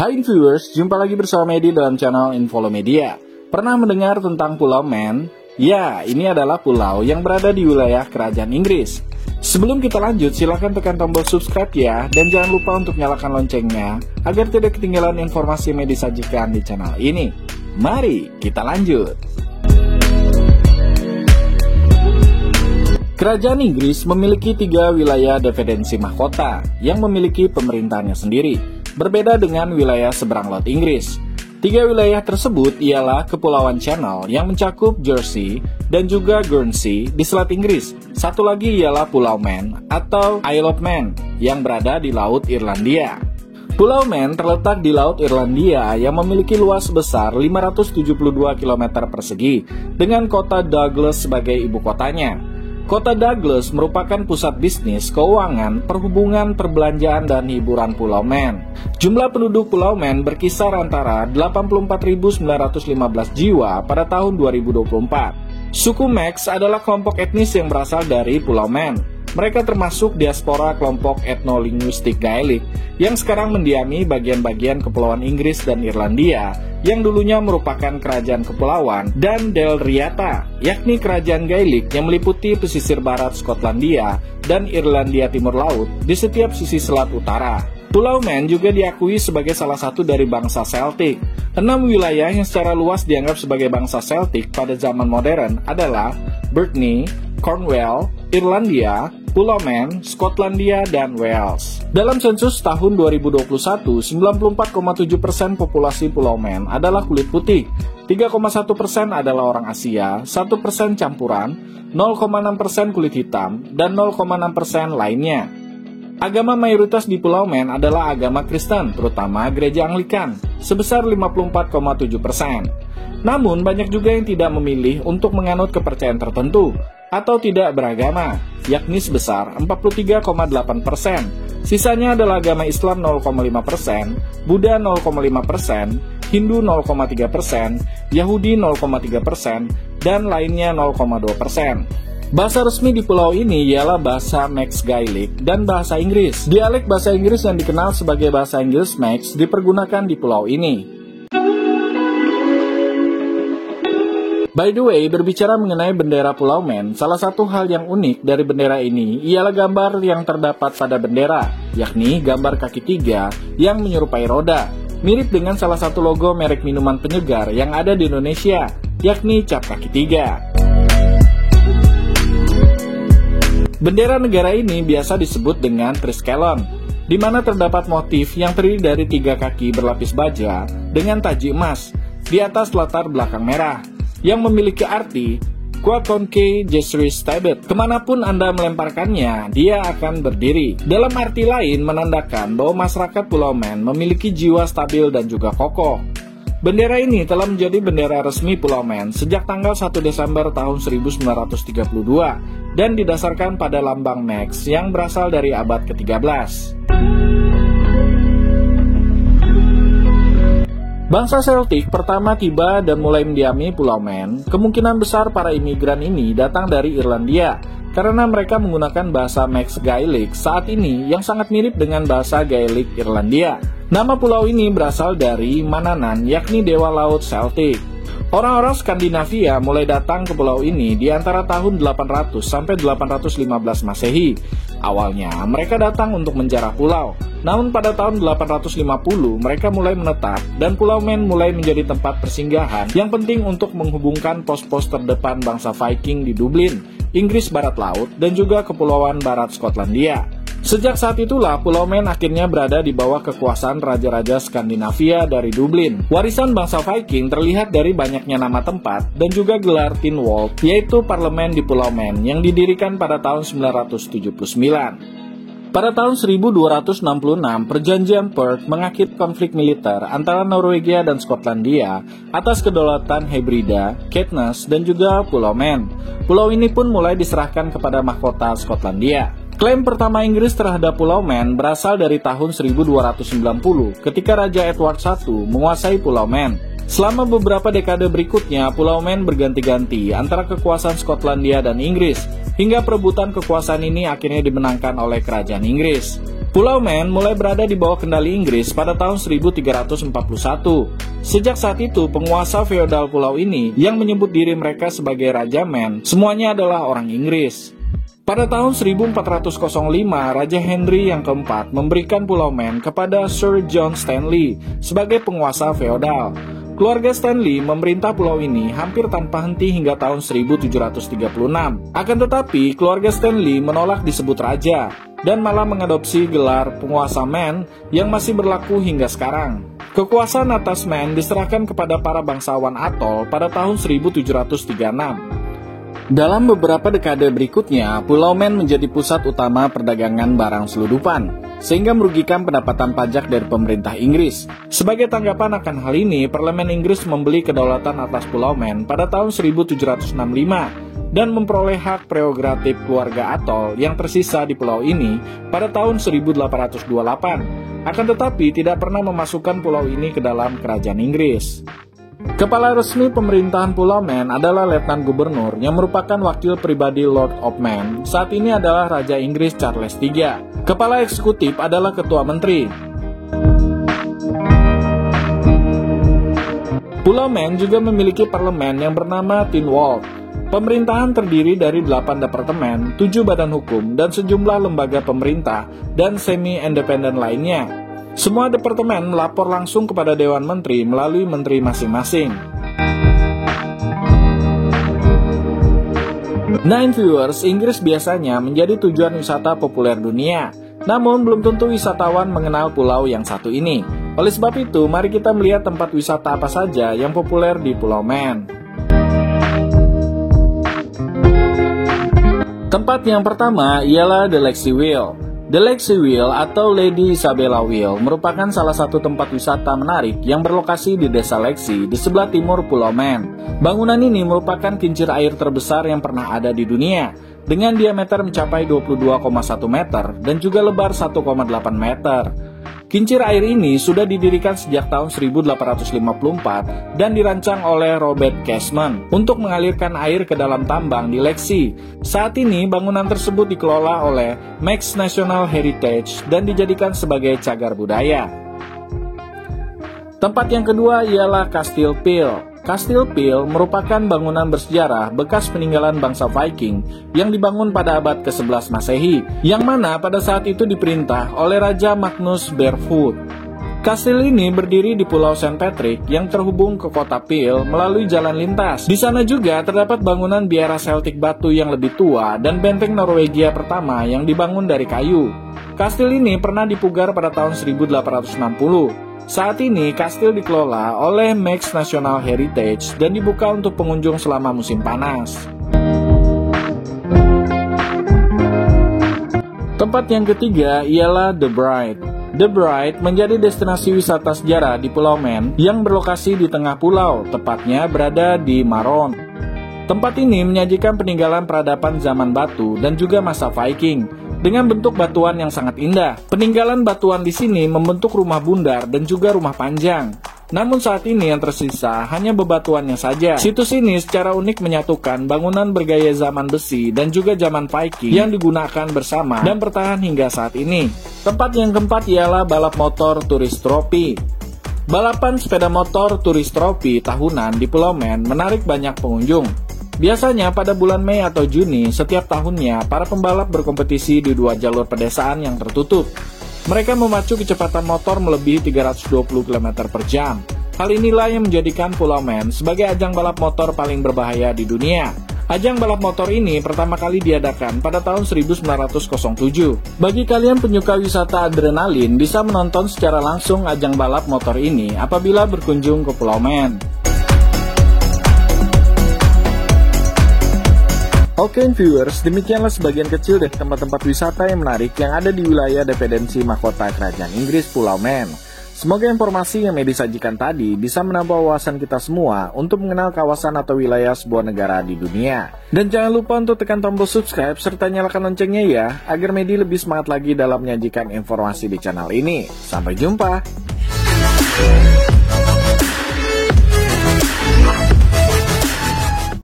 Hai viewers, jumpa lagi bersama Medi dalam channel Infolomedia. Pernah mendengar tentang Pulau Man? Ya, ini adalah pulau yang berada di wilayah Kerajaan Inggris. Sebelum kita lanjut, silahkan tekan tombol subscribe ya, dan jangan lupa untuk nyalakan loncengnya, agar tidak ketinggalan informasi yang Medi sajikan di channel ini. Mari kita lanjut. Kerajaan Inggris memiliki 3 wilayah dependensi mahkota yang memiliki pemerintahnya sendiri. Berbeda dengan wilayah seberang laut Inggris. 3 wilayah tersebut ialah Kepulauan Channel yang mencakup Jersey dan juga Guernsey di Selat Inggris. Satu lagi ialah Pulau Man atau Isle of Man yang berada di Laut Irlandia. Pulau Man terletak di Laut Irlandia yang memiliki luas sebesar 572 km persegi dengan kota Douglas sebagai ibu kotanya. Kota Douglas merupakan pusat bisnis, keuangan, perhubungan, perbelanjaan, dan hiburan Pulau Man. Jumlah penduduk Pulau Man berkisar antara 84.915 jiwa pada tahun 2024. Suku Manx adalah kelompok etnis yang berasal dari Pulau Man. Mereka termasuk diaspora kelompok etnolinguistik Gaelic yang sekarang mendiami bagian-bagian Kepulauan Inggris dan Irlandia yang dulunya merupakan kerajaan kepulauan, dan Delriata, yakni kerajaan Gaelic yang meliputi pesisir barat Skotlandia dan Irlandia Timur Laut di setiap sisi selat utara. Pulau Man juga diakui sebagai salah satu dari bangsa Celtic. 6 wilayah yang secara luas dianggap sebagai bangsa Celtic pada zaman modern adalah Brittany, Cornwall, Irlandia, Pulau Man, Skotlandia, dan Wales. Dalam sensus tahun 2021, 94,7% populasi Pulau Man adalah kulit putih, 3,1% adalah orang Asia, 1% campuran, 0,6% kulit hitam, dan 0,6% lainnya. Agama mayoritas di Pulau Man adalah agama Kristen, terutama Gereja Anglikan, sebesar 54,7%. Namun, banyak juga yang tidak memilih untuk menganut kepercayaan tertentu atau tidak beragama, yakni sebesar 43,8%. Sisanya adalah agama Islam 0,5%, Buddha 0,5%, Hindu 0,3%, Yahudi 0,3%, dan lainnya 0,2%. Bahasa resmi di pulau ini ialah bahasa Manx Gaelic dan bahasa Inggris. Dialek bahasa Inggris yang dikenal sebagai bahasa Inggris Manx dipergunakan di pulau ini. By the way, berbicara mengenai bendera Pulau Man, salah satu hal yang unik dari bendera ini ialah gambar yang terdapat pada bendera, yakni gambar kaki 3 yang menyerupai roda, mirip dengan salah satu logo merek minuman penyegar yang ada di Indonesia, yakni cap kaki 3. Bendera negara ini biasa disebut dengan Triskelion, di mana terdapat motif yang terdiri dari 3 kaki berlapis baja dengan taji emas di atas latar belakang merah, yang memiliki arti Quaconque Jesris Stabet. Kemanapun Anda melemparkannya, dia akan berdiri. Dalam arti lain, menandakan bahwa masyarakat Pulau Man memiliki jiwa stabil dan juga kokoh. Bendera ini telah menjadi bendera resmi Pulau Man sejak tanggal 1 Desember tahun 1932 dan didasarkan pada lambang Manx yang berasal dari abad ke-13. Bangsa Celtic pertama tiba dan mulai mendiami Pulau Man. Kemungkinan besar para imigran ini datang dari Irlandia karena mereka menggunakan bahasa Manx Gaelic saat ini yang sangat mirip dengan bahasa Gaelic Irlandia. Nama pulau ini berasal dari Manannan, yakni dewa laut Celtic. Orang-orang Skandinavia mulai datang ke pulau ini di antara tahun 800 sampai 815 Masehi. Awalnya mereka datang untuk menjarah pulau. Namun pada tahun 850 mereka mulai menetap dan Pulau Man mulai menjadi tempat persinggahan yang penting untuk menghubungkan pos-pos terdepan bangsa Viking di Dublin, Inggris Barat Laut, dan juga Kepulauan Barat Skotlandia. Sejak saat itulah Pulau Man akhirnya berada di bawah kekuasaan raja-raja Skandinavia dari Dublin. Warisan bangsa Viking terlihat dari banyaknya nama tempat dan juga gelar Tynwald, yaitu parlemen di Pulau Man yang didirikan pada tahun 979. Pada tahun 1266, perjanjian Perth mengakhiri konflik militer antara Norwegia dan Skotlandia atas kedaulatan Hebrida, Caithness, dan juga Pulau Man. Pulau ini pun mulai diserahkan kepada mahkota Skotlandia. Klaim pertama Inggris terhadap Pulau Man berasal dari tahun 1290 ketika Raja Edward I menguasai Pulau Man. Selama beberapa dekade berikutnya, Pulau Man berganti-ganti antara kekuasaan Skotlandia dan Inggris, hingga perebutan kekuasaan ini akhirnya dimenangkan oleh kerajaan Inggris. Pulau Man mulai berada di bawah kendali Inggris pada tahun 1341. Sejak saat itu, penguasa feodal pulau ini yang menyebut diri mereka sebagai Raja Man, semuanya adalah orang Inggris. Pada tahun 1405, Raja Henry yang keempat memberikan Pulau Man kepada Sir John Stanley sebagai penguasa feodal. Keluarga Stanley memerintah pulau ini hampir tanpa henti hingga tahun 1736. Akan tetapi, keluarga Stanley menolak disebut raja dan malah mengadopsi gelar penguasa Man yang masih berlaku hingga sekarang. Kekuasaan atas Man diserahkan kepada para bangsawan atol pada tahun 1736. Dalam beberapa dekade berikutnya, Pulau Man menjadi pusat utama perdagangan barang selundupan, sehingga merugikan pendapatan pajak dari pemerintah Inggris. Sebagai tanggapan akan hal ini, Parlemen Inggris membeli kedaulatan atas Pulau Man pada tahun 1765 dan memperoleh hak prerogatif keluarga atol yang tersisa di pulau ini pada tahun 1828. Akan tetapi tidak pernah memasukkan pulau ini ke dalam kerajaan Inggris. Kepala resmi pemerintahan Pulau Man adalah Letnan Gubernur yang merupakan wakil pribadi Lord of Man. Saat ini adalah Raja Inggris Charles III. Kepala eksekutif adalah Ketua Menteri. Pulau Man juga memiliki parlemen yang bernama Tynwald. Pemerintahan terdiri dari 8 departemen, 7 badan hukum, dan sejumlah lembaga pemerintah dan semi-independen lainnya. Semua departemen melapor langsung kepada Dewan Menteri melalui menteri masing-masing. Viewers, Inggris biasanya menjadi tujuan wisata populer dunia. Namun belum tentu wisatawan mengenal pulau yang satu ini. Oleh sebab itu, mari kita melihat tempat wisata apa saja yang populer di Pulau Man. Tempat yang pertama ialah The Lexie Wheel. The Lexie Wheel atau Lady Isabella Wheel merupakan salah satu tempat wisata menarik yang berlokasi di Desa Lexie di sebelah timur Pulau Man. Bangunan ini merupakan kincir air terbesar yang pernah ada di dunia, dengan diameter mencapai 22,1 meter dan juga lebar 1,8 meter. Kincir air ini sudah didirikan sejak tahun 1854 dan dirancang oleh Robert Casement untuk mengalirkan air ke dalam tambang di Lexie. Saat ini bangunan tersebut dikelola oleh Max National Heritage dan dijadikan sebagai cagar budaya. Tempat yang kedua ialah Kasteel Peel. Kasteel Peel merupakan bangunan bersejarah bekas peninggalan bangsa Viking yang dibangun pada abad ke-11 Masehi, yang mana pada saat itu diperintah oleh Raja Magnus Barefoot. Kastil ini berdiri di Pulau St. Patrick yang terhubung ke kota Peel melalui jalan lintas. Di sana juga terdapat bangunan biara Celtic batu yang lebih tua dan benteng Norwegia pertama yang dibangun dari kayu. Kastil ini pernah dipugar pada tahun 1860. Saat ini, kastil dikelola oleh Max National Heritage dan dibuka untuk pengunjung selama musim panas. Tempat yang ketiga ialah The Bright. The Bright menjadi destinasi wisata sejarah di Pulau Man yang berlokasi di tengah pulau, tepatnya berada di Maron. Tempat ini menyajikan peninggalan peradaban zaman batu dan juga masa Viking, dengan bentuk batuan yang sangat indah. Peninggalan batuan di sini membentuk rumah bundar dan juga rumah panjang. Namun saat ini yang tersisa hanya bebatuannya saja. Situs ini secara unik menyatukan bangunan bergaya zaman besi dan juga zaman Viking yang digunakan bersama dan bertahan hingga saat ini. Tempat yang keempat ialah balap motor Tourist Trophy. Balapan sepeda motor Tourist Trophy tahunan di Pulau Man menarik banyak pengunjung. Biasanya pada bulan Mei atau Juni setiap tahunnya, para pembalap berkompetisi di 2 jalur pedesaan yang tertutup. Mereka memacu kecepatan motor melebihi 320 km per jam. Hal inilah yang menjadikan Pulau Man sebagai ajang balap motor paling berbahaya di dunia. Ajang balap motor ini pertama kali diadakan pada tahun 1907. Bagi kalian penyuka wisata adrenalin, bisa menonton secara langsung ajang balap motor ini apabila berkunjung ke Pulau Man. Oke viewers, demikianlah sebagian kecil dari tempat-tempat wisata yang menarik yang ada di wilayah dependensi mahkota Kerajaan Inggris Pulau Man. Semoga informasi yang Medi sajikan tadi bisa menambah wawasan kita semua untuk mengenal kawasan atau wilayah sebuah negara di dunia. Dan jangan lupa untuk tekan tombol subscribe serta nyalakan loncengnya ya, agar Medi lebih semangat lagi dalam menyajikan informasi di channel ini. Sampai jumpa!